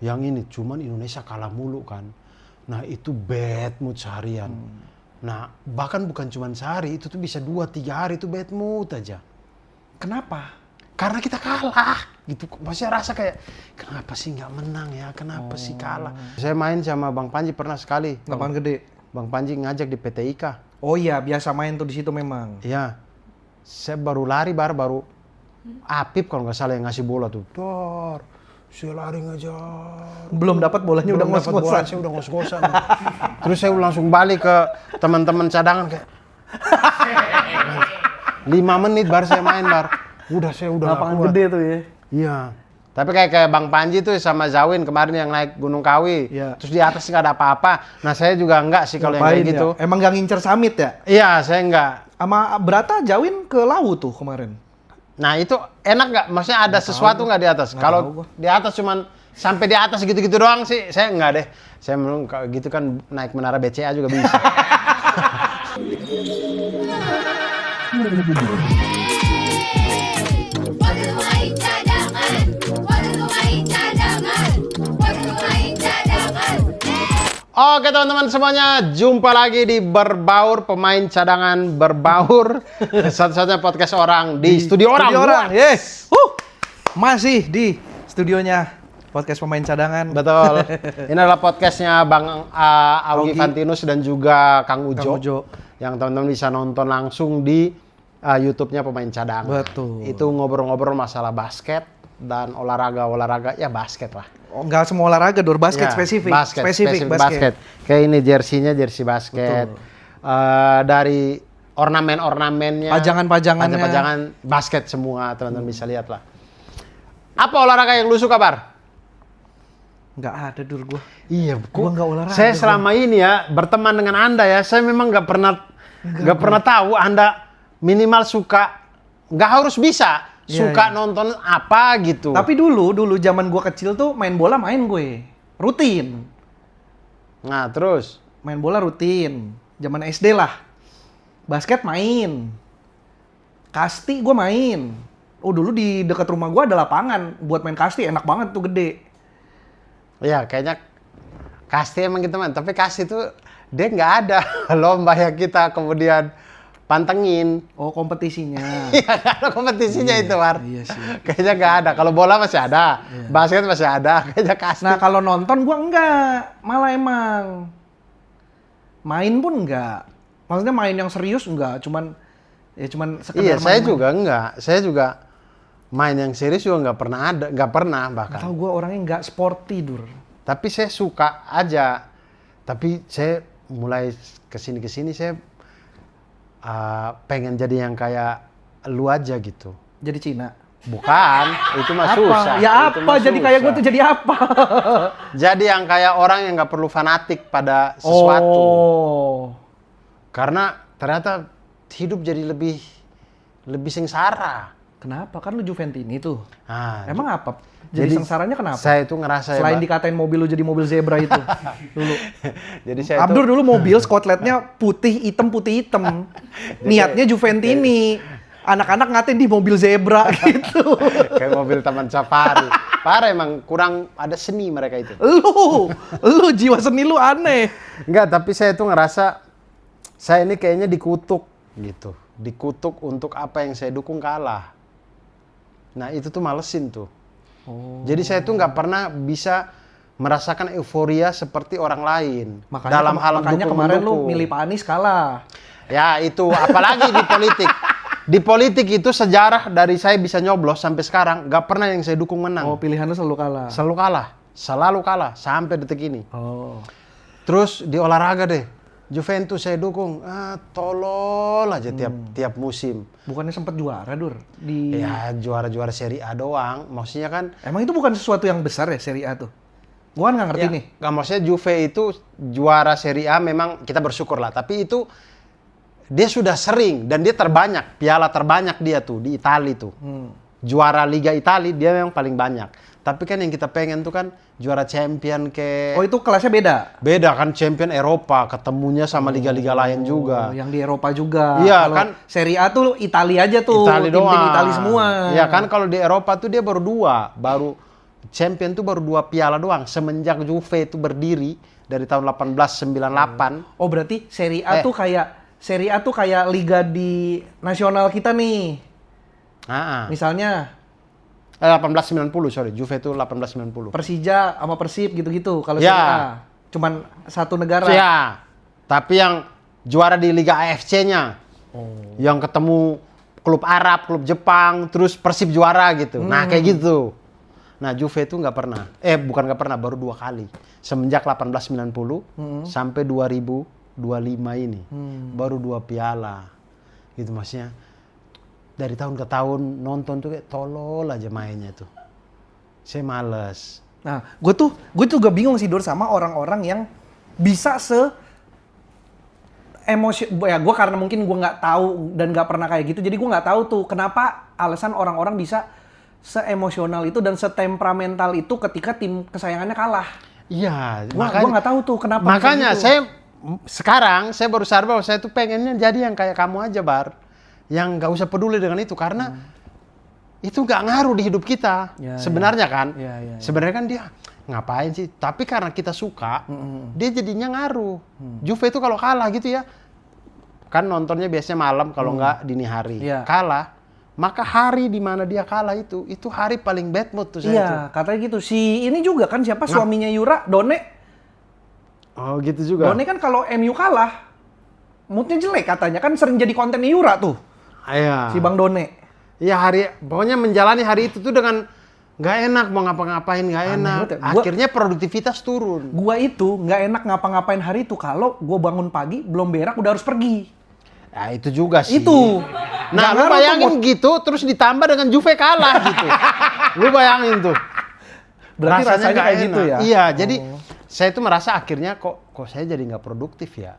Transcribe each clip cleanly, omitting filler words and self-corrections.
yang ini. Cuman Indonesia kalah mulu kan. Nah itu bad mood seharian. Nah bahkan bukan cuma sehari, itu tuh bisa 2-3 hari itu bad mood aja. Kenapa? Karena kita kalah gitu. Maksudnya rasa kayak, kenapa sih nggak menang ya? Kenapa sih kalah? Saya main sama Bang Panji pernah sekali. Lapangan gede. Bang Panji ngajak di PT IKA. Oh iya, biasa main tuh di situ memang. Iya. Saya baru lari, baru Apip kalau nggak salah yang ngasih bola tuh. Dor, saya lari ngejar. Belum dapat bolanya udah ngos-ngosan. Saya udah ngos-ngosan. Terus saya langsung balik ke teman-teman cadangan kayak 5 menit baru saya main saya udah Lapangan kuat. gede tuh ya. Iya. Tapi kayak Bang Panji tuh sama Zawin kemarin yang naik Gunung Kawi. Iya. Terus di atas nggak ada apa-apa. Nah saya juga enggak sih kalau yang kayak gitu. Ya? Emang gak ngincer summit ya? Iya, saya enggak. Sama Brata Jawin ke Lawu tuh kemarin. Nah itu enak nggak? Maksudnya ada sesuatu nggak di atas? Kalau di atas cuman sampai di atas gitu-gitu doang sih, saya enggak deh. Saya menurut kalau gitu kan naik menara BCA juga bisa. Oke teman-teman semuanya, jumpa lagi di Berbaur, pemain cadangan berbaur. Satu-satunya podcast orang di studio orang. Yes. Masih di studionya podcast pemain cadangan. Betul. Ini adalah podcastnya Bang Augie Fantinus dan juga Kang Ujo. Yang teman-teman bisa nonton langsung di YouTube-nya pemain cadangan. Betul. Itu ngobrol-ngobrol masalah basket dan olahraga ya basket lah. Oh, enggak semua olahraga, basket ya, spesifik basket. Kayak ini jersey basket. Dari ornamen-ornamennya, pajangan basket semua, teman-teman bisa lihat lah. Apa olahraga yang lu suka, Bar? Nggak ada, Dur, gua. Iya, gua nggak olahraga. Saya selama ini ya berteman dengan Anda ya, saya memang nggak pernah tahu Anda minimal suka, nggak harus bisa. Suka nonton apa gitu. Tapi dulu zaman gua kecil tuh main bola gue. Rutin. Nah, terus? Main bola rutin. Zaman SD lah. Basket main. Kasti gua main. Oh, dulu di dekat rumah gua ada lapangan buat main kasti, enak banget tuh, gede. Iya, kayaknya kasti emang gitu, man. Tapi kasti tuh dia nggak ada lomba yang kita kemudian pantengin. Oh, kompetisinya. Iya, nggak ada kompetisinya itu, War. Iya sih. Kayaknya nggak ada. Kalau bola masih ada, basket masih ada. Kayaknya kasti. Nah, kalau nonton gua enggak. Malah emang. Main pun enggak. Maksudnya main yang serius enggak. Cuman sekedar iya, main. saya juga enggak. Saya juga main yang serius juga nggak pernah bahkan. Atau gua orangnya enggak sporty, Dur. Tapi saya suka aja. Tapi saya mulai kesini saya pengen jadi yang kayak lu aja gitu. Jadi Cina? Bukan, itu mah apa? susah. Ya apa? Jadi kayak gue tuh jadi apa? Jadi yang kayak orang yang nggak perlu fanatik pada sesuatu. Oh. Karena ternyata hidup jadi lebih sengsara. Kenapa? Kan lu Juventini tuh. Nah, emang apa? Jadi sengsaranya kenapa? Saya itu ngerasa selain dikatain mobil lu jadi mobil zebra itu dulu. Jadi saya Abdur dulu mobil skotletnya putih hitam. Niatnya Juventini. Anak-anak ngatain di mobil zebra gitu. Kayak mobil taman safari. Parah emang kurang ada seni mereka itu. Lu jiwa seni lu aneh. Enggak, tapi saya tuh ngerasa saya ini kayaknya dikutuk gitu. Dikutuk untuk apa yang saya dukung kalah. Nah, itu tuh malesin tuh. Oh. Jadi saya tuh nggak pernah bisa merasakan euforia seperti orang lain. Makanya kemarin lu milih Pak Anies kalah. Ya itu, apalagi di politik. Di politik itu sejarah dari saya bisa nyoblos sampai sekarang nggak pernah yang saya dukung menang. Oh, pilihan lu selalu kalah. Selalu kalah sampai detik ini. Oh. Terus di olahraga deh, Juventus saya dukung, tolol aja tiap musim. Bukannya sempat juara, Dur? Ya juara Serie A doang, maksudnya kan. Emang itu bukan sesuatu yang besar ya Serie A tuh? Gua kan nggak ngerti nih. Nggak, maksudnya Juve itu juara Serie A memang kita bersyukur lah, tapi itu dia sudah sering dan dia terbanyak, piala terbanyak dia tuh di Italia tuh. Juara Liga Italia dia memang paling banyak. Tapi kan yang kita pengen tuh kan juara champion Oh, itu kelasnya beda? Beda kan, champion Eropa, ketemunya sama liga-liga lain juga. Yang di Eropa juga. Iya kalau kan. Serie A tuh Italia aja tuh. Italia doang. Tim Italia semua. Iya kan, kalau di Eropa tuh dia baru 2. Baru champion tuh baru 2 piala doang semenjak Juve itu berdiri dari tahun 1898. Oh berarti Serie A tuh kayak liga di nasional kita nih. Misalnya 1890, sorry, Juve itu 1890. Persija sama Persib gitu-gitu kalau Ya. Serie A. Cuman satu negara. Ya, tapi yang juara di Liga AFC-nya. Yang ketemu klub Arab, klub Jepang, terus Persib juara gitu. Nah, kayak gitu. Nah, Juve itu bukan nggak pernah, baru 2 kali. Semenjak 1890 sampai 2025 ini. Baru 2 piala. Gitu maksudnya. Dari tahun ke tahun nonton tuh kayak tolol aja mainnya tuh. Saya males. Nah, gue juga bingung sih Dur sama orang-orang yang bisa emosi, ya gue karena mungkin gue nggak tahu dan nggak pernah kayak gitu, jadi gue nggak tahu tuh kenapa alasan orang-orang bisa seemosional itu dan setemperamental itu ketika tim kesayangannya kalah. Iya, Gue nggak tahu tuh kenapa. Makanya gitu. sekarang saya baru sadar bahwa saya tuh pengennya jadi yang kayak kamu aja, Bar, yang nggak usah peduli dengan itu karena itu nggak ngaruh di hidup kita. Sebenarnya kan, sebenarnya kan dia ngapain sih? Tapi karena kita suka, dia jadinya ngaruh. Juve itu kalau kalah gitu ya, kan nontonnya biasanya malam kalau nggak dini hari. Kalah, maka hari di mana dia kalah itu hari paling bad mood tuh saya. Iya, katanya gitu. Si ini juga kan siapa suaminya Yura, Done. Oh gitu juga. Done kan kalau MU kalah, moodnya jelek katanya. Kan sering jadi kontennya Yura tuh. Iya. Si Bang Done. Iya pokoknya menjalani hari itu tuh dengan nggak enak, mau ngapa-ngapain nggak enak. Akhirnya produktivitas turun. Gua itu nggak enak ngapa-ngapain hari itu kalau gua bangun pagi belum berak udah harus pergi. Ya itu juga sih. Itu. Nah lu bayangin gitu, terus ditambah dengan Juve kalah gitu. Lu bayangin tuh. Berarti rasanya nggak kayak enak. gitu ya? Iya, jadi saya tuh merasa akhirnya kok saya jadi nggak produktif ya.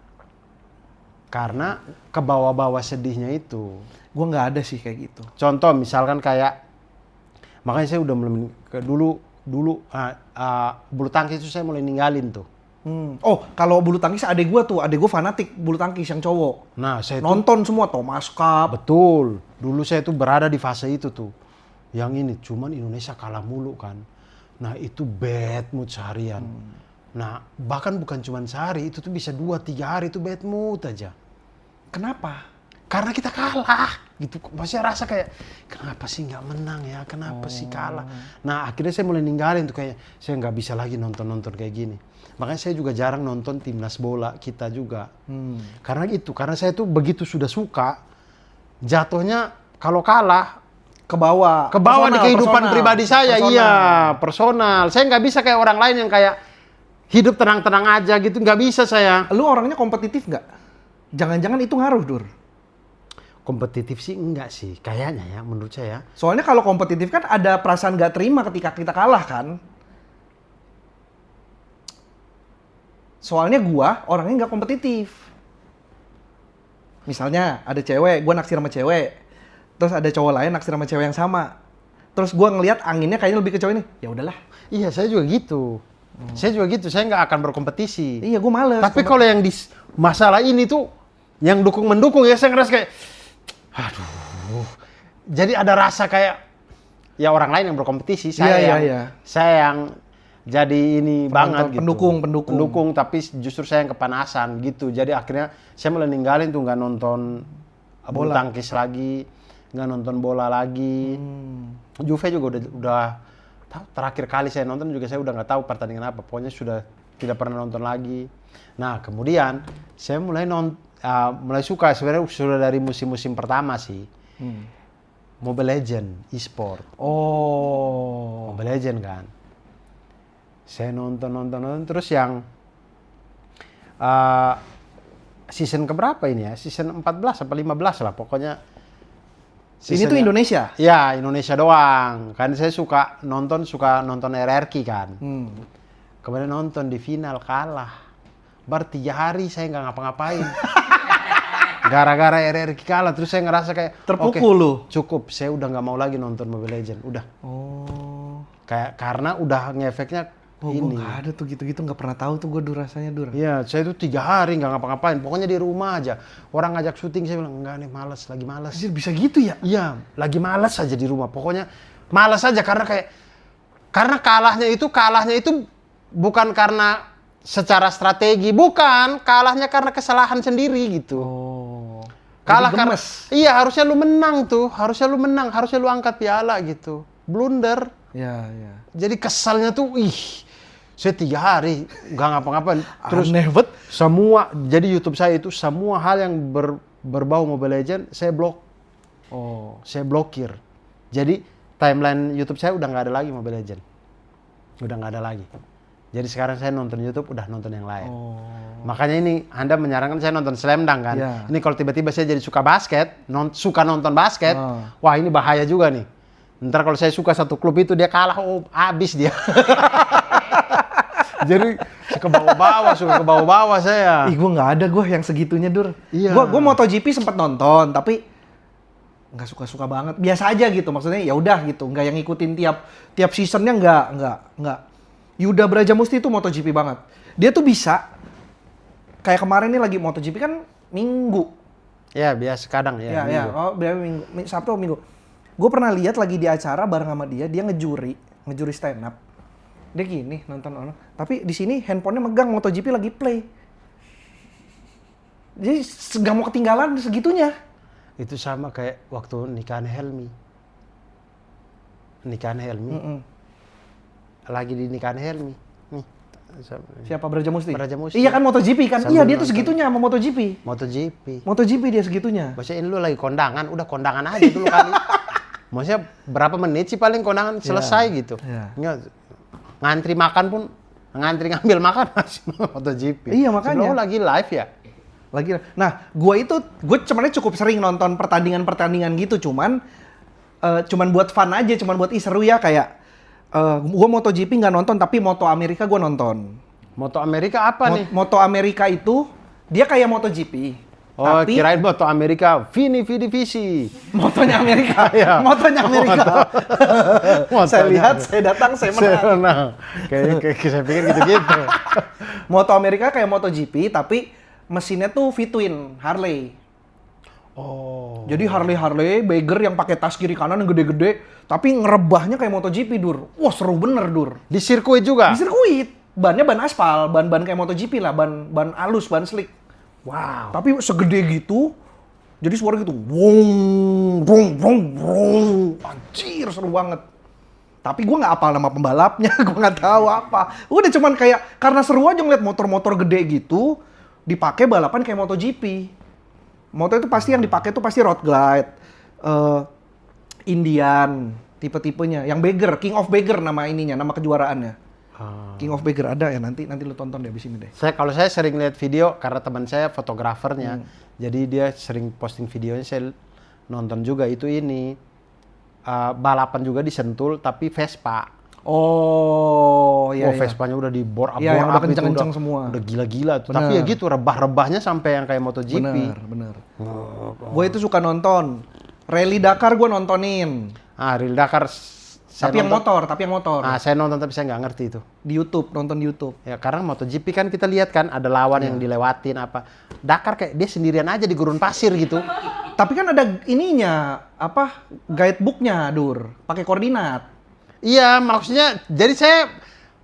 Karena ke bawah-bawah sedihnya itu. Gua nggak ada sih kayak gitu. Contoh misalkan kayak, makanya saya udah mulai dulu bulu tangkis itu saya mulai ninggalin tuh. Oh, kalau bulu tangkis adek gua fanatik bulu tangkis yang cowok. Nah, saya nonton semua Thomas Cup. Betul. Dulu saya tuh berada di fase itu tuh. Yang ini cuman Indonesia kalah mulu kan. Nah, itu bad mood seharian. Nah, bahkan bukan cuman sehari, itu tuh bisa 2-3 hari itu bad mood aja. Kenapa? Karena kita kalah gitu, masih rasa kayak kenapa sih nggak menang ya, kenapa sih kalah. Nah akhirnya saya mulai ninggalin tuh, kayak saya nggak bisa lagi nonton kayak gini. Makanya saya juga jarang nonton timnas bola kita juga. Karena saya tuh begitu sudah suka, jatuhnya kalau kalah ke bawah di kehidupan pribadi saya. Iya, personal. Saya nggak bisa kayak orang lain yang kayak hidup tenang-tenang aja gitu, nggak bisa saya. Lu orangnya kompetitif nggak? Jangan-jangan itu ngaruh, Dur? Kompetitif sih enggak sih, kayaknya ya menurut saya. Soalnya kalau kompetitif kan ada perasaan gak terima ketika kita kalah kan. Soalnya gua orangnya nggak kompetitif. Misalnya ada cewek, gua naksir sama cewek. Terus ada cowok lain naksir sama cewek yang sama. Terus gua ngelihat anginnya kayaknya lebih ke cowok ini. Ya udahlah. Iya, saya juga gitu. Saya juga gitu, saya nggak akan berkompetisi. Iya, gua males. Tapi kalau yang di masalah ini tuh, yang dukung-mendukung ya saya ngerasa kayak aduh, jadi ada rasa kayak ya orang lain yang berkompetisi, saya yang jadi ini banget gitu. Pendukung, tapi justru saya yang kepanasan gitu. Jadi akhirnya saya mulai ninggalin tuh, nggak nonton bulu tangkis lagi, nggak nonton bola lagi. Juve juga udah tahu, terakhir kali saya nonton juga saya udah nggak tahu pertandingan apa. Pokoknya sudah tidak pernah nonton lagi. Nah kemudian saya mulai suka sebenarnya sudah dari musim-musim pertama sih. Mobile Legend, e-sport. Oh. Mobile Legend kan. Saya nonton terus yang season keberapa ini ya? Season 14 atau 15 lah pokoknya. Ini tuh Indonesia? Ya, Indonesia doang. Kan saya suka nonton RRQ kan. Kemudian nonton di final kalah. 3 hari saya nggak ngapa-ngapain. Gara-gara RRQ kalah, terus saya ngerasa kayak terpukul lu. Cukup, saya udah nggak mau lagi nonton Mobile Legend, udah. Oh. Kayak karena udah ngefeknya ini. Gak ada tuh gitu-gitu, nggak pernah tahu tuh gue rasanya Dur. Iya, saya tuh 3 hari nggak ngapa-ngapain, pokoknya di rumah aja. Orang ngajak syuting, saya bilang enggak nih, lagi malas. Bisa gitu ya? Iya, lagi malas aja di rumah, pokoknya malas aja karena kayak Karena kalahnya itu bukan karena secara strategi, bukan, kalahnya karena kesalahan sendiri gitu. Oh. Kalah Jadi karena gemes. iya, harusnya lu menang tuh, harusnya lu angkat piala gitu. Blunder. Ya, ya. Jadi kesalnya tuh, saya 3 hari nggak ngapa-ngapain. Terus Aneh banget. semua, jadi YouTube saya itu semua hal yang berbau Mobile Legends saya Oh. saya blokir. Jadi timeline YouTube saya udah nggak ada lagi Mobile Legends, udah nggak ada lagi. Jadi sekarang saya nonton YouTube udah nonton yang lain. Oh. Makanya ini Anda menyarankan saya nonton Slam Dunk kan? Iya. Ini kalau tiba-tiba saya jadi suka basket, suka nonton basket, Ah. wah ini bahaya juga nih. Ntar kalau saya suka satu klub itu dia kalah, habis dia. Jadi suka bawa-bawa saya. Ih, gue nggak ada gue yang segitunya, Dur. Iya. Gue MotoGP sempat nonton, tapi nggak suka-suka banget. Biasa aja gitu, maksudnya ya udah gitu, nggak yang ngikutin tiap seasonnya nggak. Yuda Brajamusti itu MotoGP banget. Dia tuh bisa kayak kemarin nih lagi MotoGP kan Minggu. Ya biasa kadang ya. Ya, ya. minggu. Oh, Minggu, Sabtu atau Minggu. Gue pernah lihat lagi di acara bareng sama dia ngejuri stand up. Dia gini nonton orang. Tapi di sini handphonenya megang, MotoGP lagi play. Jadi nggak mau ketinggalan segitunya. Itu sama kayak waktu nikahan Helmi. Mm-mm. Lagi di nikahan Helmi. Nih, Siapa Brajamusti? Brajamusti. Iya kan MotoGP kan? Sambil Iya dia tuh nonton. segitunya sama MotoGP. MotoGP. MotoGP dia segitunya. Maksudnya ini lu lagi kondangan, udah kondangan aja dulu kali. Maksudnya berapa menit sih paling kondangan selesai gitu. Iya. Nggak, ngantri makan pun, ngantri ngambil makan masih MotoGP. Iya, makanya. Sebelum lu lagi live ya? Lagi. Nah, gue sebenarnya cukup sering nonton pertandingan gitu, cuman buat fun aja, cuman buat seru ya kayak gue MotoGP nggak nonton, tapi Moto Amerika gue nonton. Moto Amerika apa nih? Moto Amerika itu dia kayak MotoGP. Oh, tapi kirain Moto Amerika, Visi. motonya Amerika. Iya. Motonya Amerika. Saya Motonya. lihat, saya datang, saya menang. Nah, kayak saya pikir gitu-gitu. Moto Amerika kayak MotoGP, tapi mesinnya tuh V-twin Harley. Oh. Jadi Harley Bagger yang pakai tas kiri kanan yang gede-gede, tapi ngerebahnya kayak MotoGP, Dur. Wah, seru bener, Dur. Di sirkuit juga? Di sirkuit. Bannya ban aspal, ban kayak MotoGP lah, ban halus, ban slick. Wow. Tapi segede gitu, jadi suara gitu, wong, wong, wong, wong. Anjir, seru banget. Tapi gue nggak hafal nama pembalapnya, gue nggak tahu apa. Udah cuman kayak, karena seru aja ngeliat motor-motor gede gitu, dipakai balapan kayak MotoGP. Motor itu pasti yang dipakai tuh pasti Road Glide, Indian, tipe-tipenya. Yang Bagger, King of Bagger nama ininya, nama kejuaraannya. King of Bagger ada ya, nanti lu tonton deh abis ini deh. Kalau saya sering lihat video karena teman saya fotografernya, jadi dia sering posting videonya. Saya nonton juga itu ini balapan juga di Sentul tapi Vespa. Oh, iya. Vespanya udah dibor up, Iya, yang udah itu kenceng-kenceng semua. Udah gila-gila tuh. Bener. Tapi ya gitu rebah-rebahnya sampai yang kayak MotoGP. Bener. Gue itu suka nonton. Rally Dakar gue nontonin. Real Dakar Tapi yang motor. saya nonton tapi saya nggak ngerti itu. Di YouTube, nonton di YouTube. Ya karena MotoGP kan kita lihat kan ada lawan yang dilewatin apa. Dakar kayak dia sendirian aja di gurun pasir gitu. Tapi kan ada ininya, guidebooknya, Dur. Pakai koordinat. Iya, maksudnya jadi saya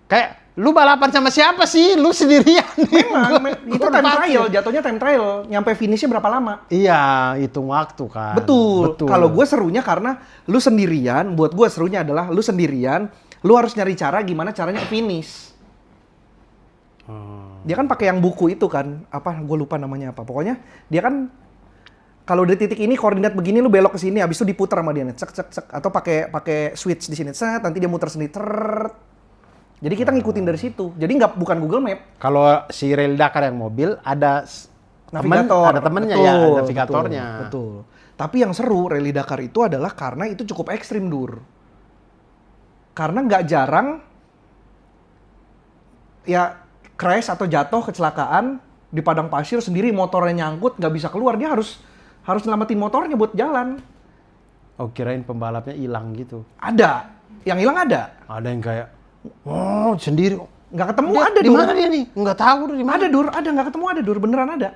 kayak lu balapan sama siapa sih? Lu sendirian. Memang, itu time trial, jatuhnya time trial. Nyampe finishnya berapa lama? Iya, hitung waktu kan. Betul. Kalau gue serunya karena lu sendirian, buat gue serunya adalah lu sendirian, lu harus nyari cara gimana caranya ke finish. Dia kan pakai yang buku itu kan, gue lupa namanya apa. Pokoknya dia kan kalau dari titik ini koordinat begini lu belok ke sini, habis itu diputar sama dia nih, cek atau pakai switch di sini, set, nanti dia muter sendiri, Jadi kita ngikutin dari situ. Jadi bukan Google Map. Kalau si Rally Dakar yang mobil ada Navigator. ada temennya Betul, ya, navigatornya. Betul. Tapi yang seru Rally Dakar itu adalah karena itu cukup ekstrim, Dur. Karena nggak jarang ya crash atau jatuh kecelakaan di padang pasir sendiri, motornya nyangkut nggak bisa keluar, dia harus nyelamatin motornya buat jalan. Oh, kirain pembalapnya hilang gitu. Ada, yang hilang ada. Ada yang kayak sendiri. Nggak ketemu, Dia, ada, di Dur. mana dia nih? Nggak tahu di mana. Ada, Dur, ada, nggak ketemu, ada, Dur, beneran ada.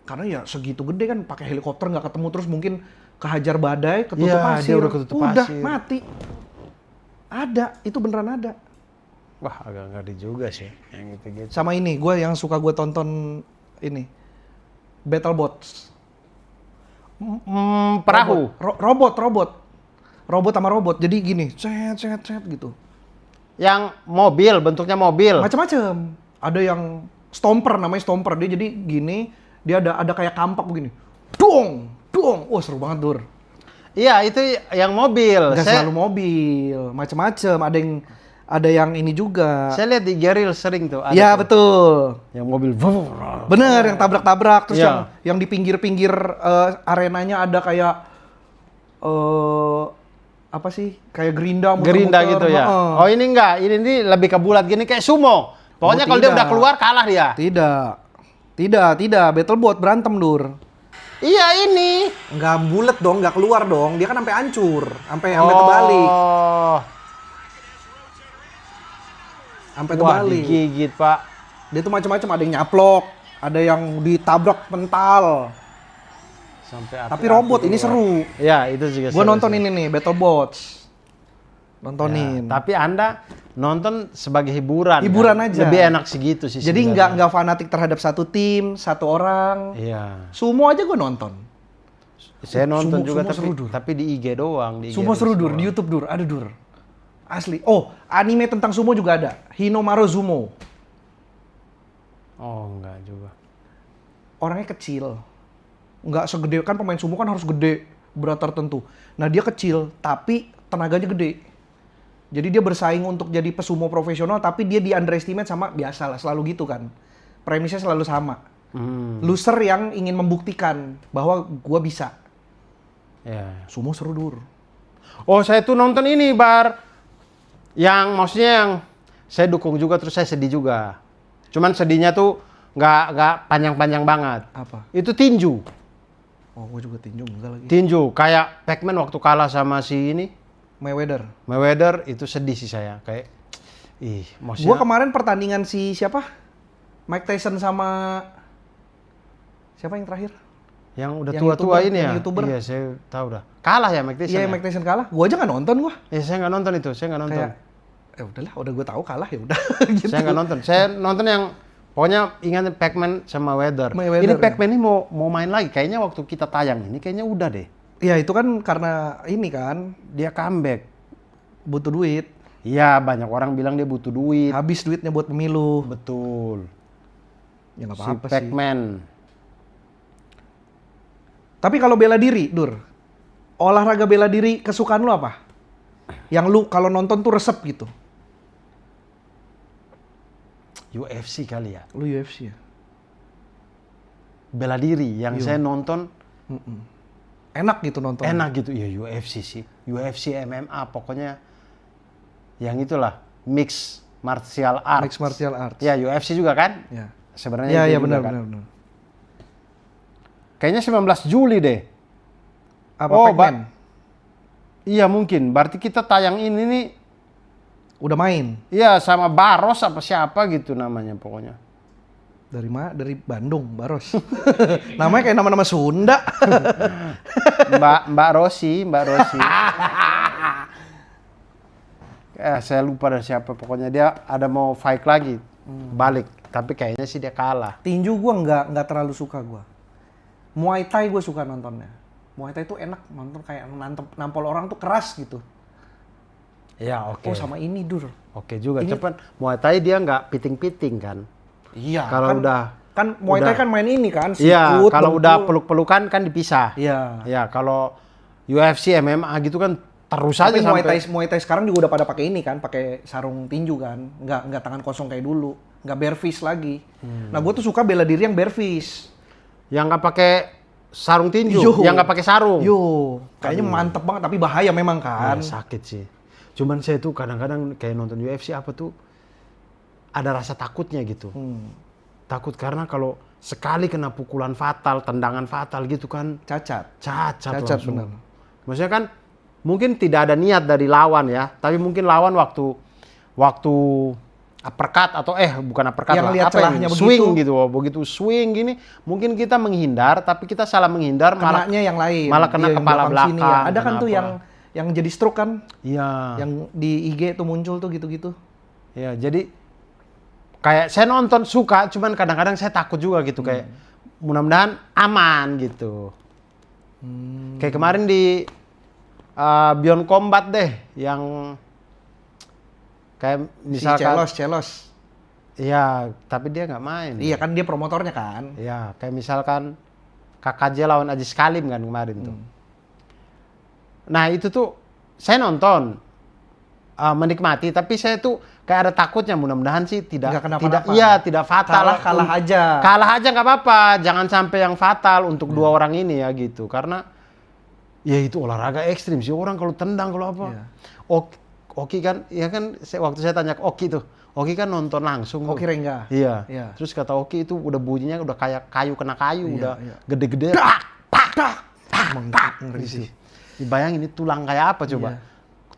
Karena ya segitu gede kan, pakai helikopter nggak ketemu, terus mungkin kehajar badai, ketutup Iya, pasir. dia udah ketutup pasir. mati. Ada, itu beneran ada. Wah, agak ngeri juga sih yang gitu-gitu. Sama ini, yang suka gue tonton ini, BattleBots. Perahu. Robot sama robot. Jadi gini, cet gitu. Yang mobil, bentuknya mobil. Macam-macam. Ada yang stomper, namanya stomper. Dia jadi gini, dia ada kayak kampak begini. Dong. Wah, seru banget, Dur. Iya, itu yang mobil. Nggak selalu mobil, macam-macam. Ada yang ini juga. Saya lihat di Geril sering tuh. Iya, betul. Yang mobil. Bener, yang tabrak-tabrak. Terus Iya. yang di pinggir-pinggir arenanya ada kayak apa sih? Kayak gerinda Gerinda gitu ya. Oh, ini enggak. Ini lebih ke bulat gini kayak sumo. Pokoknya kalau dia tidak. udah keluar kalah dia. Tidak. BattleBot berantem, Dur. Iya, ini. Nggak bulat dong, nggak keluar dong. Dia kan sampai hancur, sampai terbalik. Sampai Wah, terbalik. digigit, Pak. Dia tuh macam-macam, ada yang nyaplok, ada yang ditabrak mental. Sampai Tapi robot ini seru. Ya, itu juga Gue seru nonton sih. ini nih, BattleBots. Ya, Nontonin. tapi Anda nonton sebagai hiburan. Hiburan kan? aja. Lebih enak segitu sih. Jadi sebenarnya. nggak fanatik terhadap satu tim, satu orang. Iya. Sumo aja gue nonton. Saya nonton Sumo- juga sumo seru, Dur. tapi di IG doang. Di IG Sumo seru, Dur. doang. Di YouTube, Dur. Ada, Dur. Asli. Oh, anime tentang sumo juga ada. Hinomaru Sumo. Oh, enggak juga. Orangnya kecil. Nggak segede, kan pemain sumo kan harus gede, berat tertentu. Nah, dia kecil, tapi tenaganya gede. Jadi dia bersaing untuk jadi pesumo profesional, tapi dia di underestimate sama biasa lah, selalu gitu kan. Premisnya selalu sama. Loser yang ingin membuktikan bahwa gua bisa. Ya. Sumo seru, Dur. Oh, saya tuh nonton ini, Bar. Yang maksudnya yang saya dukung juga terus saya sedih juga. Cuman sedihnya tuh nggak panjang-panjang banget. Apa? Itu tinju. Oh, gua juga tinju enggak lagi. Tinju kayak Pac-Man waktu kalah sama si ini Mayweather. itu sedih sih saya kayak Gua maksudnya kemarin pertandingan si siapa? Mike Tyson sama siapa yang terakhir? yang udah yang tua-tua YouTuber, ini ya. yang YouTuber. Iya, saya tahu dah. Kalah ya Mike Tyson. Iya, ya? Mike Tyson kalah. Gua aja nggak nonton gua. Saya nggak nonton itu, saya nggak nonton. Kayak udahlah, udah gue tahu kalah ya udah gitu. Saya nggak nonton. Saya nonton yang pokoknya ingat Pac-Man sama Mayweather. Mayweather, Ini ya. Pac-Man ini mau main lagi. Kayaknya waktu kita tayang ini kayaknya udah deh. Ya itu kan karena ini kan Dia comeback. butuh duit, Iya, banyak orang bilang dia butuh duit. habis duitnya buat pemilu. Betul. Ya nggak Si apa-apa sih. Pac-Man. Tapi kalau bela diri, Dur, olahraga bela diri kesukaan lu apa? Yang lu kalau nonton tuh resep gitu. UFC kali ya. Lu UFC ya? Bela diri yang Iya. saya nonton Enak gitu nonton. enak gitu. Ya UFC sih. UFC MMA pokoknya yang itulah mix martial arts. Mixed martial arts. Ya UFC juga kan? Ya. Sebenarnya Ya, itu ya juga benar, kan. benar. Kayaknya 19 Juli deh. Apa Oh, Pac-Man? Iya mungkin. Berarti kita tayang ini nih. Udah main. Iya sama Baros apa siapa gitu namanya pokoknya. Dari mana? Dari Bandung, Baros. Namanya kayak nama-nama Sunda. Mbak Rosi. Saya lupa dari siapa. Pokoknya dia ada mau fight lagi. Balik. Tapi kayaknya sih dia kalah. Tinju gua nggak terlalu suka gua. Muay Thai gua suka nontonnya. Muay Thai tuh enak nonton, kayak nampol orang tuh keras gitu. Ya oke. Oh sama ini, Dur. Oke juga. Ini- Cepat. Muay Thai dia nggak piting-piting kan. Iya. Kalau kan, udah. kan Muay Thai udah- kan main ini kan. Iya. sikut, Kalau dengkul. udah peluk-pelukan kan dipisah. Iya. Ya kalau UFC MMA gitu kan terus aja Tapi sampai. Muay Thai sekarang juga udah pada pakai ini kan, pakai sarung tinju kan. Nggak tangan kosong kayak dulu. Nggak bare fist lagi. Nah gua tuh suka bela diri yang bare fist. Yang nggak pakai sarung tinju, Yo. yang nggak pakai sarung. Yo, kayaknya mantep banget tapi bahaya memang kan. Ya, sakit sih. Cuman saya tuh kadang-kadang kayak nonton UFC apa tuh ada rasa takutnya gitu. Takut karena kalau sekali kena pukulan fatal, tendangan fatal gitu kan Cacat. cacat Cacat, langsung. benar. Maksudnya kan mungkin tidak ada niat dari lawan ya, tapi mungkin lawan waktu uppercut atau bukan uppercut Yang lah, lihat apa ini? celahnya Swing begitu. gitu. Begitu swing gini, mungkin kita menghindar tapi kita salah menghindar malah Kenanya yang lain. malah kena Iya, yang kepala sini ya. belakang, Ada kan tuh kenapa? yang jadi stroke kan? Iya. Yang di IG tuh muncul tuh gitu-gitu. Ya, jadi kayak saya nonton suka, cuman kadang-kadang saya takut juga gitu kayak mudah-mudahan aman gitu. Kayak kemarin di Beyond Combat deh yang kayak misalkan Si Celos. iya, tapi dia nggak main. Iya kan dia promotornya kan. Iya, kayak misalkan KKJ lawan Aji Skalim kan kemarin tuh. Nah, itu tuh saya nonton menikmati, tapi saya tuh kayak ada takutnya mudah-mudahan sih Nggak tidak kenapa-napa. tidak fatal lah. Kalah aja. Kalah aja nggak apa-apa, jangan sampai yang fatal untuk dua orang ini ya gitu. Karena ya itu olahraga ekstrim sih, orang kalau tendang kalau apa. Iya. Oki kan, ya kan waktu saya tanya ke Oki tuh, Oki kan nonton langsung. Oki Rengga. Iya. Iya. Terus kata Oki itu udah bunyinya udah kayak kayu kena kayu, Iya, udah iya. gede-gede. Emang ngeri sih. Dibayangin ini tulang kayak apa coba? Iya.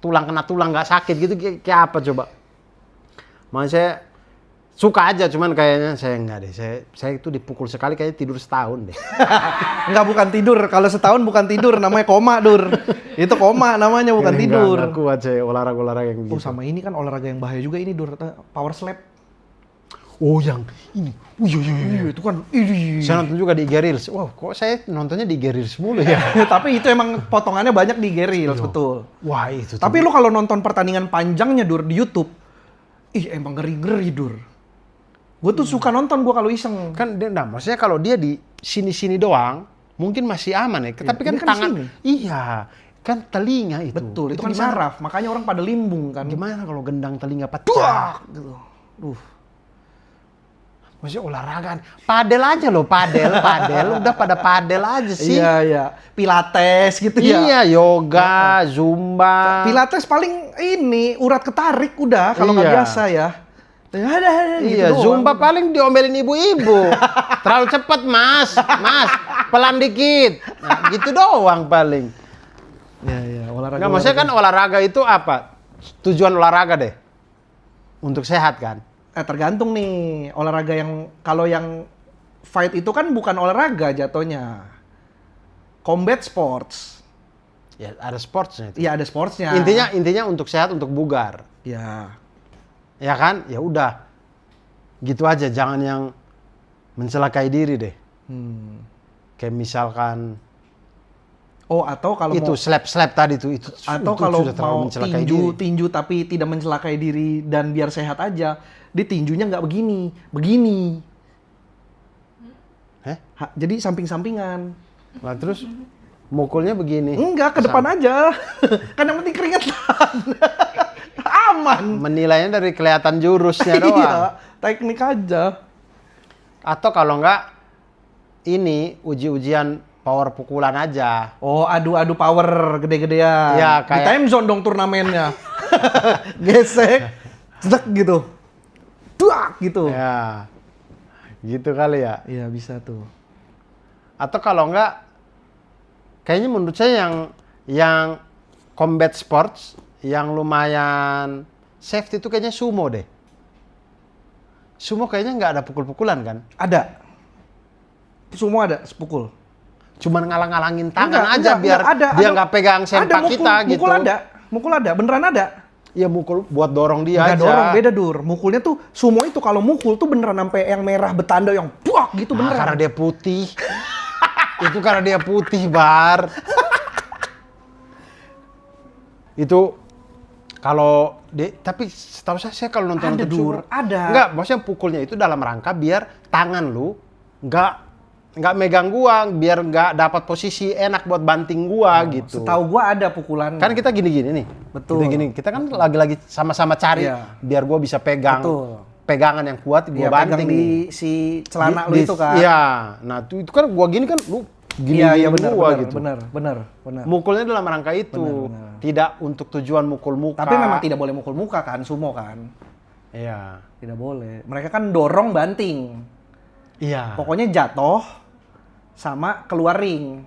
Tulang kena tulang nggak sakit gitu kayak apa coba? Makanya saya suka aja, cuman kayaknya saya enggak deh. Saya itu dipukul sekali kayaknya tidur setahun deh. Enggak, bukan tidur. Kalau setahun bukan tidur, namanya koma, Dur. Itu koma namanya, bukan tidur. Enggak kuat saya olahraga yang Oh, gitu. sama ini kan olahraga yang bahaya juga ini, Dur. Power slap. Oh, yang ini. Iya, itu kan. Saya nonton juga di IG Reels. Wow, kok saya nontonnya di IG Reels mulu ya? Tapi itu emang potongannya banyak di Gerils, betul. Wah, itu tuh. Tapi lo kalau nonton pertandingan panjangnya, Dur, di YouTube, emang ngeri-ngeri, Dur. Gue tuh suka nonton gue kalau iseng. Kan dia enggak, maksudnya kalau dia di sini-sini doang, mungkin masih aman ya. Tapi kan ini kan tangan, sini. iya, kan telinga itu. Betul, itu kan gimana? saraf. Makanya orang pada limbung kan. Gimana kalau gendang telinga Duak! pecah? Gitu. Maksudnya olahraga, padel aja loh, padel, udah pada padel aja sih. Iya, iya. Pilates gitu ya. Iya, yoga, zumba. Pilates paling ini urat ketarik udah kalau nggak Iya. biasa ya. Ada gitu Iya, doang. zumba paling diomelin ibu-ibu. Terlalu cepat, Mas, pelan dikit. Nah, gitu doang paling. Iya, olahraga. Nggak, maksudnya kan olahraga itu apa? Tujuan olahraga deh. Untuk sehat kan? Tergantung nih olahraga yang kalau yang fight itu kan bukan olahraga jatuhnya. Combat sports. Ya, ada sportsnya itu. Iya, ada sportsnya. Intinya untuk sehat, untuk bugar. Ya. Ya kan? Ya udah. Gitu aja, jangan yang mencelakai diri deh. Kayak misalkan Oh, atau kalau itu mau slap tadi tuh itu atau itu kalau sudah terlalu mau mencelakai diri. tinju tapi tidak mencelakai diri dan biar sehat aja, dia tinjunya nggak begini. Jadi samping-sampingan. Nah, terus mukulnya begini. Enggak, ke depan aja. Kan yang penting keringetan. Aman. Menilainya dari kelihatan jurusnya doang. Iya, teknik aja. Atau kalau enggak ini uji-ujian power pukulan aja. Oh, adu-adu power gede-gedean. Iya, Di kayak- time zone dong turnamennya. Gesek, zek gitu. Duak gitu. Ya. Gitu kali ya. Iya, bisa tuh. Atau kalau enggak kayaknya menurut saya yang combat sports yang lumayan safety itu kayaknya sumo deh. Sumo kayaknya nggak ada pukul-pukulan kan? Ada. Semua ada, sepukul. Cuman ngalang-ngalangin tangan Enggak, aja biar ada, dia nggak pegang sempak mukul, kita gitu. Mukul ada, beneran ada. Ya mukul buat dorong dia Enggak aja. dorong, beda Dur. Mukulnya tuh, sumo itu kalau mukul tuh beneran sampai yang merah betanda yang buak gitu Nah, beneran. karena dia putih. Itu karena dia putih, Bar. Itu kalau tapi setahu saya kalau nonton Ada, Dur, sumo, ada. Enggak, maksudnya pukulnya itu dalam rangka biar tangan lu nggak megang gua, biar nggak dapat posisi enak buat banting gua gitu. Setahu gua ada pukulan. Kan kita gini-gini nih. Betul. Kita kan lagi-lagi sama-sama cari Iya. biar gua bisa pegang Betul. pegangan yang kuat Dia gua pegang banting di si celana lu Di- itu kan. Iya. Nah, itu kan gua gini kan lu gini Iya, benar, gua benar, gitu. benar. Mukulnya dalam rangka itu. Benar. Tidak untuk tujuan mukul muka. Tapi memang tidak boleh mukul muka kan, sumo kan. Iya. Tidak boleh. Mereka kan dorong banting. Iya. Pokoknya jatuh sama keluar ring.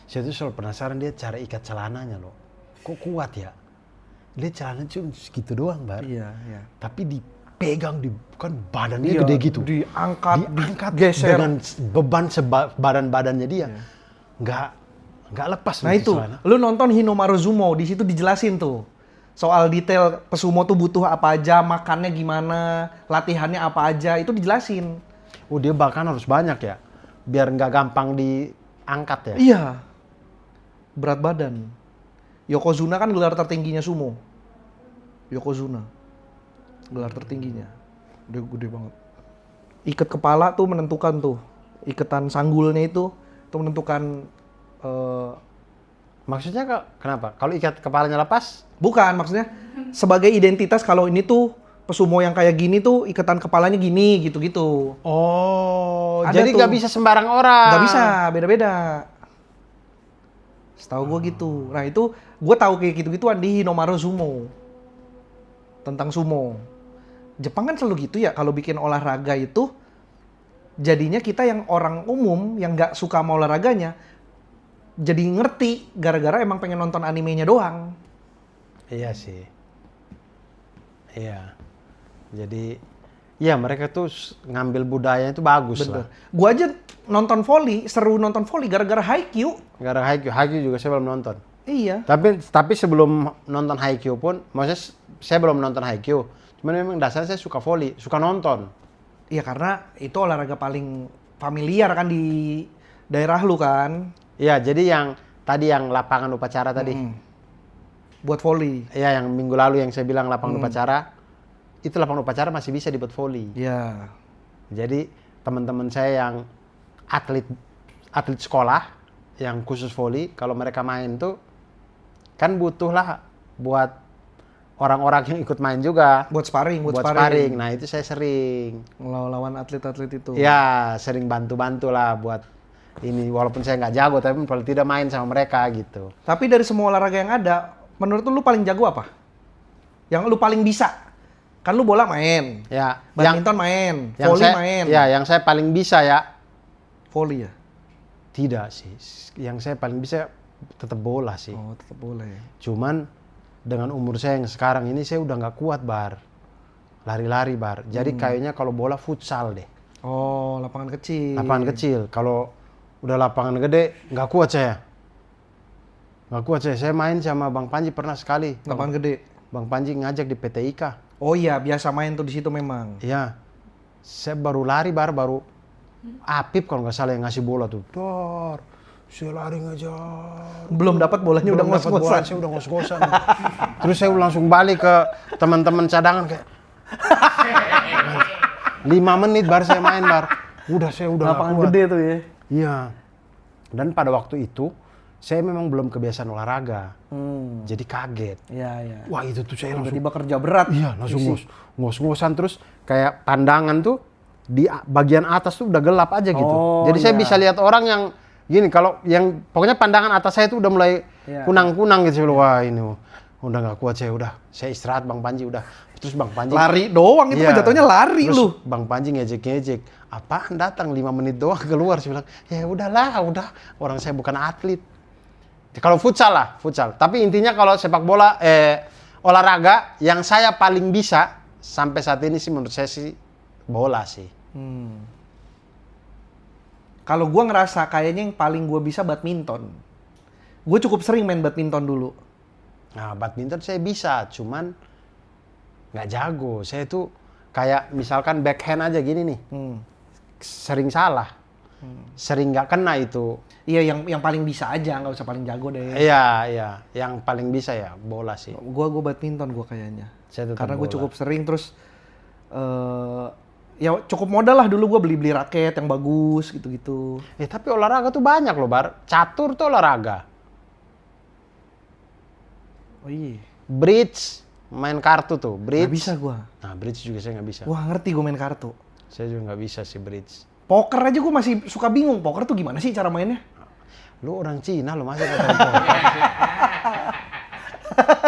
Saya tuh selalu penasaran dia cara ikat celananya loh. Kok kuat ya? Dia celana cuma segitu doang, Bar. Iya. Tapi dipegang kan badannya Iya, gede gitu. diangkat, Diangkat geser. dengan beban badan-badannya dia. Nggak Nggak lepas. Nah itu, lu nonton Hinomaru Sumo, di situ dijelasin tuh. Soal detail pesumo tuh butuh apa aja, makannya gimana, latihannya apa aja, itu dijelasin. Oh dia bahkan harus banyak ya? Biar nggak gampang diangkat ya? Iya. Berat badan. Yokozuna kan gelar tertingginya sumo. Yokozuna. Gelar tertingginya. Udah gede banget. Ikat kepala tuh menentukan tuh. Ikatan sanggulnya itu menentukan. Maksudnya kenapa? Kalau ikat kepalanya lepas? Bukan, maksudnya sebagai identitas kalau ini tuh pesumo yang kayak gini tuh ikatan kepalanya gini gitu-gitu. Oh, Ada jadi tuh. nggak bisa sembarang orang? Nggak bisa, beda-beda. Setahu gue gitu. Nah itu gue tahu kayak gitu-gituan di Hinomaru Sumo. Tentang sumo. Jepang kan selalu gitu ya, kalau bikin olahraga itu jadinya kita yang orang umum yang nggak suka sama olahraganya jadi ngerti gara-gara emang pengen nonton animenya doang. Iya sih. Iya. Jadi, ya mereka tuh ngambil budayanya itu bagus Bener. lah. Gua aja nonton volley, seru nonton volley gara-gara Haikyuu. Gara Haikyuu juga saya belum nonton. Iya. Tapi sebelum nonton Haikyuu pun, maksudnya saya belum nonton Haikyuu. Cuman memang dasarnya saya suka volley, suka nonton. Iya karena itu olahraga paling familiar kan di daerah lu kan. Iya, jadi yang tadi yang lapangan upacara tadi. Buat volley. Iya, yang minggu lalu yang saya bilang lapangan upacara, itu lapangan upacara masih bisa dibuat volley. Iya. Jadi teman-teman saya yang atlet sekolah yang khusus volley, kalau mereka main tuh kan butuh lah buat orang-orang yang ikut main juga. Buat sparring. Sparring. Nah itu saya sering. Lawan atlet-atlet itu. Ya sering bantu-bantu lah buat ini. Walaupun saya nggak jago, tapi paling tidak main sama mereka gitu. Tapi dari semua olahraga yang ada, menurut lu paling jago apa? Yang lu paling bisa? Kan lu bola main, Ya. badminton main, Yang volley saya, main. Ya, yang saya paling bisa ya. Volley ya? Tidak sih. Yang saya paling bisa tetap bola sih. Oh tetap boleh. Cuman dengan umur saya yang sekarang ini saya udah nggak kuat bar. Lari-lari bar. Jadi kayaknya kalau bola futsal deh. Oh lapangan kecil. Lapangan kecil. Kalau udah lapangan gede nggak kuat saya. Nggak kuat saya. Saya main sama Bang Panji pernah sekali. Lapangan gede. Bang Panji ngajak di PT IKA. Oh iya biasa main tuh di situ memang. Iya. Saya baru lari baru Apip kalau nggak salah yang ngasih bola tuh. Dor. Saya lari ngejar. Belum dapat bolanya udah Belum dapat bola, ngos-ngosan. saya udah ngos-ngosan. Terus saya langsung balik ke teman-teman cadangan kayak 5 menit baru saya main saya udah nggak Lapangan kuat. gede tuh ya. Iya. Dan pada waktu itu saya memang belum kebiasaan olahraga. Jadi kaget. Iya iya. Wah itu tuh saya langsung Tiba-tiba kerja berat. iya langsung ngos-ngosan terus kayak pandangan tuh di bagian atas tuh udah gelap aja gitu. Oh, Jadi saya iya. bisa lihat orang yang gini kalau yang pokoknya pandangan atas saya tuh udah mulai Iya. kunang-kunang gitu. Wah ini udah nggak kuat saya istirahat Bang Panji udah. Terus Bang Panji Lari doang itu iya. mah jatuhnya lari Terus lu. Bang Panji ngejek-ngejek. Apaan datang 5 menit doang keluar. Saya bilang ya udahlah orang saya bukan atlet. Kalau futsal lah, futsal. Tapi intinya kalau sepak bola, olahraga yang saya paling bisa sampai saat ini sih menurut saya sih bola sih. Kalau gua ngerasa kayaknya yang paling gua bisa badminton. Gue cukup sering main badminton dulu. Nah badminton saya bisa, cuman nggak jago. Saya tuh kayak misalkan backhand aja gini nih, sering salah, sering nggak kena itu. Iya yang paling bisa aja, nggak usah paling jago deh. Iya, yang paling bisa ya bola sih. Gua badminton gua kayaknya. Saya tetap Karena gue bola. cukup sering terus ya cukup modal lah dulu gue beli raket yang bagus gitu-gitu. Tapi olahraga tuh banyak loh Bar. Catur tuh olahraga. Oh iya. Bridge, main kartu tuh. Bridge. Nggak bisa gua. Nah bridge juga saya nggak bisa. Wah ngerti gue main kartu. Saya juga nggak bisa sih bridge. Poker aja gue masih suka bingung. Poker tuh gimana sih cara mainnya? Lu orang Cina lu masih nggak tahu.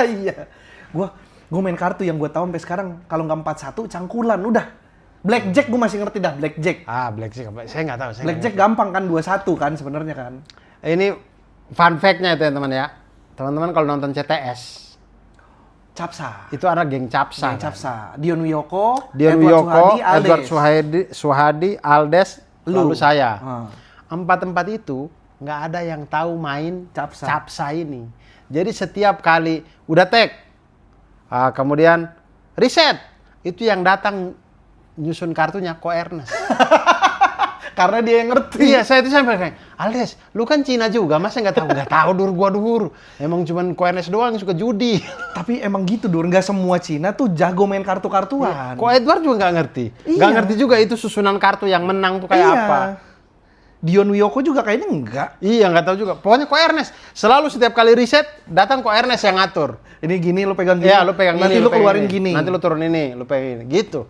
Iya. Gue main kartu yang gue tahu sampai sekarang kalau nggak 4-1 cangkulan udah. Blackjack gue masih ngerti dah blackjack. Blackjack apa? Saya nggak tahu. Blackjack gampang kan 2-1 kan sebenarnya kan. Ini fun fact-nya itu teman-teman ya. Teman-teman kalau nonton CTS Capsa. itu ada geng Capsa. Geng Capsa. Dion Wiyoko, Dion Edward Wiyoko, Suhadi, Aldes. Edward Suhadi, Aldes, Lu. lalu saya. Ah. Empat itu nggak ada yang tahu main Capsa. capsa ini. Jadi setiap kali udah tag, kemudian reset, itu yang datang nyusun kartunya Ko Ernest. Karena dia yang ngerti. Iya, saya itu sampai kayak, Aldes, lu kan Cina juga, masa nggak tahu? Nggak tahu, gua dur. Emang cuman Ko Ernest doang yang suka judi. Tapi emang gitu, Dur. Nggak semua Cina tuh jago main kartu-kartuan. Ko Edward juga nggak ngerti. Iya. Nggak ngerti juga itu susunan kartu yang menang tuh kayak apa. Dion Wiyoko juga kayaknya enggak. Iya, nggak tahu juga. Pokoknya Ko Ernest selalu setiap kali reset datang Ko Ernest yang ngatur. Ini gini, lu pegang gini. Iya, lu pegang nanti ini, lu pegang keluarin ini. gini. Nanti lu turun ini, lu pegang ini. Gitu.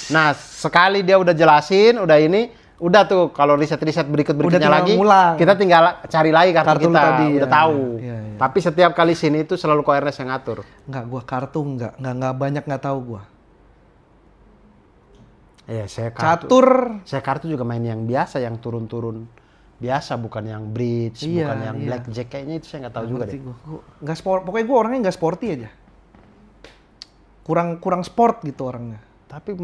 Nah, sekali dia udah jelasin, udah ini, udah tuh kalau riset-riset berikutnya tinggal lagi, ngulang. kita tinggal cari lagi kartu Kartu kita. tadi, Udah ya, tahu. iya, iya. Tapi setiap kali sini itu selalu Ko Ernest yang ngatur. Enggak, gua kartu enggak banyak nggak tahu gua. Iya, saya kartu. Catur. Saya kartu juga main yang biasa, yang turun-turun biasa, bukan yang bridge, Iya, bukan yang iya. blackjack. Kayaknya itu saya nggak tahu juga Ngerti deh. gua. Nggak sport, pokoknya gua orangnya nggak sporty aja. Kurang sport gitu orangnya. Tapi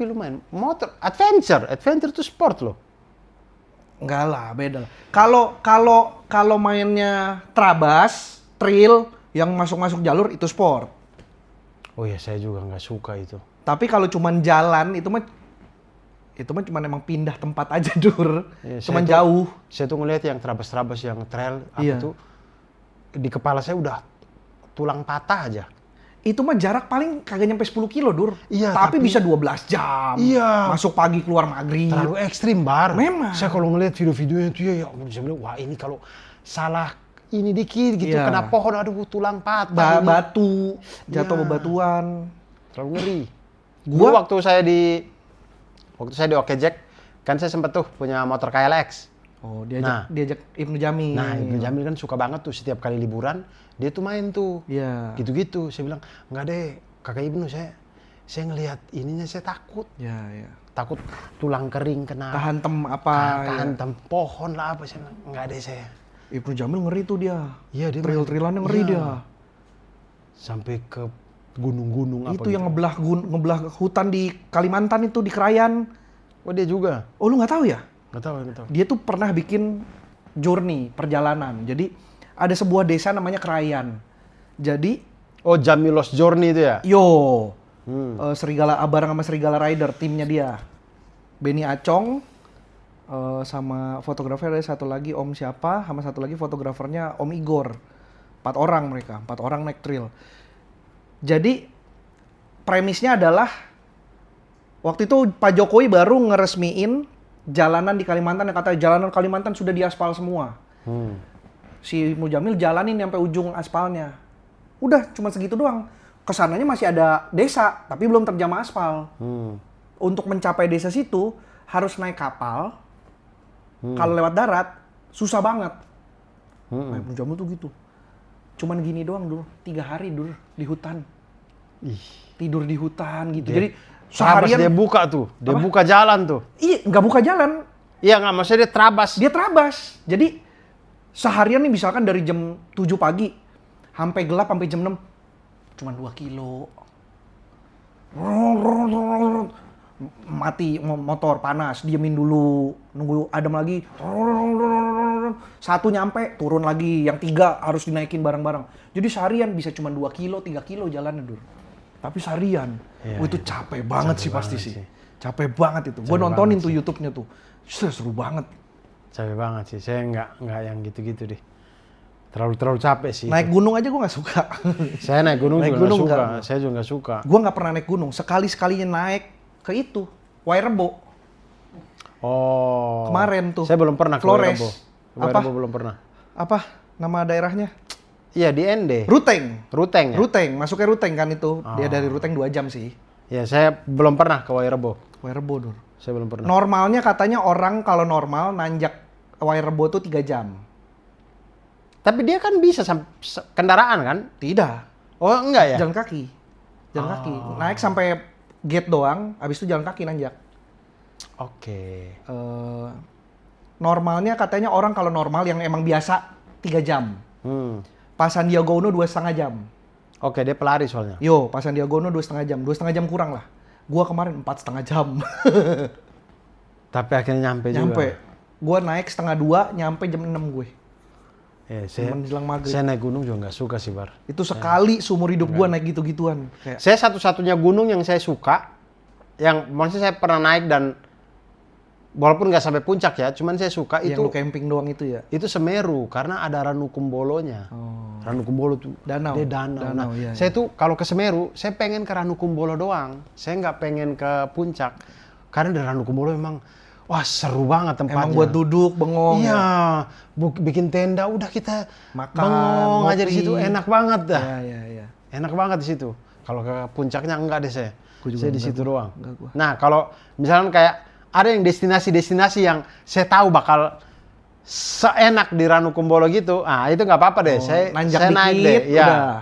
lu main motor adventure tuh sport loh. Enggak lah, beda lah. Kalau mainnya trabas, trail yang masuk jalur itu sport. Oh ya, saya juga nggak suka itu. Tapi kalau cuman jalan itu mah cuman emang pindah tempat aja, Dur. Iya, Cuman saya tuh- jauh. Saya tuh ngeliat yang terabas-terabas, yang trail, Iya. tuh di kepala saya udah tulang patah aja. Itu mah jarak paling kagak nyampe 10 kilo, Dur. Iya, tapi tapi- bisa 12 jam. Iya. Masuk pagi, keluar maghrib. Terlalu ekstrim, Bar. Memang. Saya kalau ngeliat video-videonya itu ya ampun, saya bilang, wah ini kalau salah ini dikit gitu, Iya. kena pohon, aduh tulang patah. ini. Batu, jatuh Iya. bebatuan. Terlalu ngeri. Gua- Dulu waktu saya di Oke Jack, kan saya sempet tuh punya motor KLX. Oh, Nah. diajak Ibnu Jamil. Nah, Ibnu Jamil kan suka banget tuh setiap kali liburan, dia tuh main tuh. Iya. Gitu-gitu. Saya bilang, enggak deh, kakak Ibnu, saya ngelihat ininya saya takut. Iya, iya. Takut tulang kering kena Kehantem apa? ya. kehantam pohon lah apa. Saya bilang, enggak deh saya. Ibnu Jamil ngeri tuh dia. Iya, dia Trail-trailannya ngeri Iya. dia. Sampai ke gunung-gunung apa Itu yang gitu. ngebelah hutan di Kalimantan itu, di Krayan. Oh, dia juga. Oh, lu nggak tahu ya? Nggak tahu. Dia tuh pernah bikin journey, perjalanan. Jadi ada sebuah desa namanya Krayan. Jadi, Oh, Jamilos Journey itu ya? Serigala bareng sama Serigala Rider, timnya dia. Benny Acong, sama fotografer ada satu lagi Om siapa, sama satu lagi fotografernya Om Igor. 4 orang mereka, 4 orang naik trail. Jadi premisnya adalah waktu itu Pak Jokowi baru ngeresmiin jalanan di Kalimantan, yang kata jalanan Kalimantan sudah diaspal semua. Si Ibnu Jamil jalanin sampai ujung aspalnya. Udah cuma segitu doang. Kesananya masih ada desa, tapi belum terjamah aspal. Untuk mencapai desa situ harus naik kapal. Kalau lewat darat susah banget. Nah, Ibnu Jamil tuh gitu. Cuman gini doang dulu, 3 hari dulu di hutan. Ih. Tidur di hutan gitu. Dia- Jadi Trabas seharian dia buka tuh, dia Apa? buka jalan tuh. iya nggak buka jalan, Iya nggak, maksudnya dia terabas. dia terabas. Jadi seharian nih misalkan dari jam 7 pagi sampai gelap sampai jam 6 cuman 2 kilo. Mati motor panas, diemin dulu, nunggu adem lagi. Satu nyampe, turun lagi, yang 3 harus dinaikin bareng-bareng. Jadi seharian bisa cuma 2 kilo, 3 kilo jalannya, Dur. Tapi seharian, Iya, itu capek banget Capek sih pasti banget sih. sih. Capek banget itu. Gue Capek nontonin banget tuh sih. YouTube-nya tuh. Seru banget. Capek banget sih, saya nggak yang gitu-gitu deh. Terlalu capek sih. Naik gunung aja gue nggak suka. Saya naik gunung Naik juga gunung nggak suka. nggak. Saya juga nggak suka. Gue nggak pernah naik gunung. Sekali-sekalinya naik ke itu, Wairebo. Oh. Kemarin tuh. Saya belum pernah ke Flores. Wairebo. Apa? Wairebo belum pernah. Apa nama daerahnya? Iya di ND. Ruteng. Ruteng ya? Ruteng, masuknya Ruteng kan itu. Dia dari Ruteng 2 jam sih. Ya saya belum pernah ke Wairebo. Wairebo, Dur. Saya belum pernah. Normalnya katanya orang kalau normal nanjak Wairebo tuh 3 jam. Tapi dia kan bisa kendaraan kan? Tidak. Oh enggak ya? Jalan kaki. Jalan kaki. Naik sampai gate doang, habis itu jalan kaki nanjak. Oke. Normalnya katanya orang kalau normal yang emang biasa 3 jam. Pas Sandiaga Uno 2,5 jam. Oke, dia pelari soalnya. Yo, pas Sandiaga Uno 2,5 jam. 2,5 jam kurang lah. Gua kemarin 4,5 jam. Tapi akhirnya nyampe juga. Nyampe. gue naik 1:30, nyampe jam 6 gue. Menjelang maghrib. Saya naik gunung juga nggak suka sih, Bar. Itu sekali seumur hidup gue naik gitu-gituan. Kayak, Saya satu-satunya gunung yang saya suka, yang maksudnya saya pernah naik dan walaupun nggak sampai puncak ya, cuman saya suka yang itu. lu camping doang itu ya? Itu Semeru karena ada Ranukumbolonya. Ranukumbolo tuh Danau. dia danau. Nah, Iya, saya tuh kalau ke Semeru, saya pengen ke Ranukumbolo doang. Saya nggak pengen ke puncak karena di Ranukumbolo memang wah seru banget tempatnya. Emang buat duduk bengong. Iya, Ya? bikin tenda udah kita Makan, bengong aja di ngopi. situ enak banget dah. Iya. Enak banget di situ. Kalau ke puncaknya enggak deh saya. Gua juga Saya di enggak, situ doang. enggak gua. Nah, kalau misalkan kayak ada yang destinasi-destinasi yang saya tahu bakal seenak di Ranukumbolo gitu, itu nggak apa-apa deh. Saya Nanjak naik dikit, deh. Iya. udah.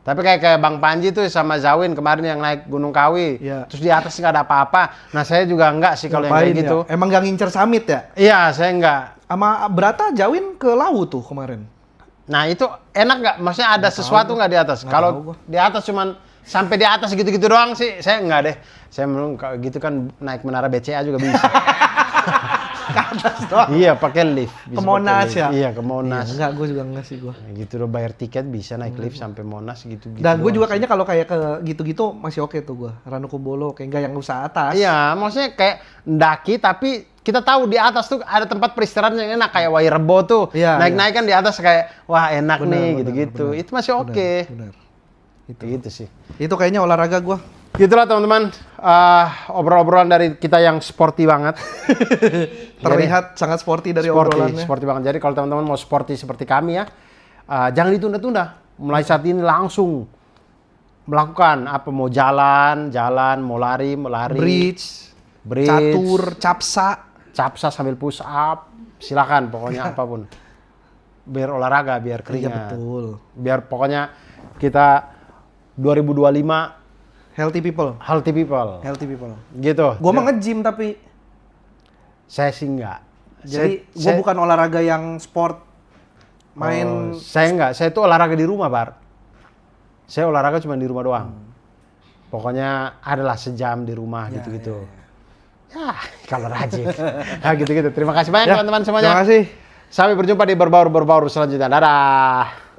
Tapi kayak Bang Panji tuh sama Zawin kemarin yang naik Gunung Kawi, Iya. terus di atas nggak ada apa-apa. Nah, saya juga enggak sih kalau yang Ngapain kayak gitu. ya? Emang gak ngincer summit ya? Iya, saya enggak. Sama Brata Jawin ke Lawu tuh kemarin. Nah, itu enak nggak? Maksudnya ada sesuatu nggak di atas? Nggak tahu Kalau gua. di atas cuman sampai di atas gitu-gitu doang sih, saya enggak deh. Saya belum gitu kan naik menara BCA juga bisa. Ke atas doang. Iya, pakai lift. Ke Bisa Monas pakai lift. ya? Iya, ke Monas. Iya, enggak, gue juga enggak sih gue. Nah, gitu loh, bayar tiket bisa naik lift sampai Monas gitu-gitu. Dan gue doang juga sih. kayaknya kalau kayak ke gitu-gitu masih oke tuh gue. Ranukumbolo kayak enggak yang usaha atas. Iya, maksudnya kayak ndaki tapi kita tahu di atas tuh ada tempat peristirahatan yang enak kayak Wairebo tuh. Iya, Naik-naik kan di atas kayak wah enak Benar, nih benar, gitu-gitu. benar. Itu masih oke. Benar. Itu. Gitu sih. Itu kayaknya olahraga gue. Gitulah teman-teman, obrolan dari kita yang sporty banget. Terlihat sangat sporty dari sporty, obrolannya. sporty banget. Jadi kalau teman-teman mau sporty seperti kami ya, jangan ditunda-tunda. Mulai saat ini langsung melakukan apa, mau jalan, mau lari, Bridge, bridge, catur, capsa. sambil push up, silakan pokoknya apapun. Biar olahraga, biar Iya keringat. betul. Biar pokoknya kita 2025 Healthy people. healthy people. Healthy people. Gitu. Gue mah nge-gym tapi. Saya sih enggak. Jadi gue bukan olahraga yang sport main. Saya enggak, saya itu olahraga di rumah, Bar. Saya olahraga cuma di rumah doang. Pokoknya adalah sejam di rumah gitu-gitu. Ya, kalau rajin. Nah, gitu-gitu. Terima kasih banyak teman-teman semuanya. Terima kasih. Sampai berjumpa di berbaur selanjutnya. Dadah.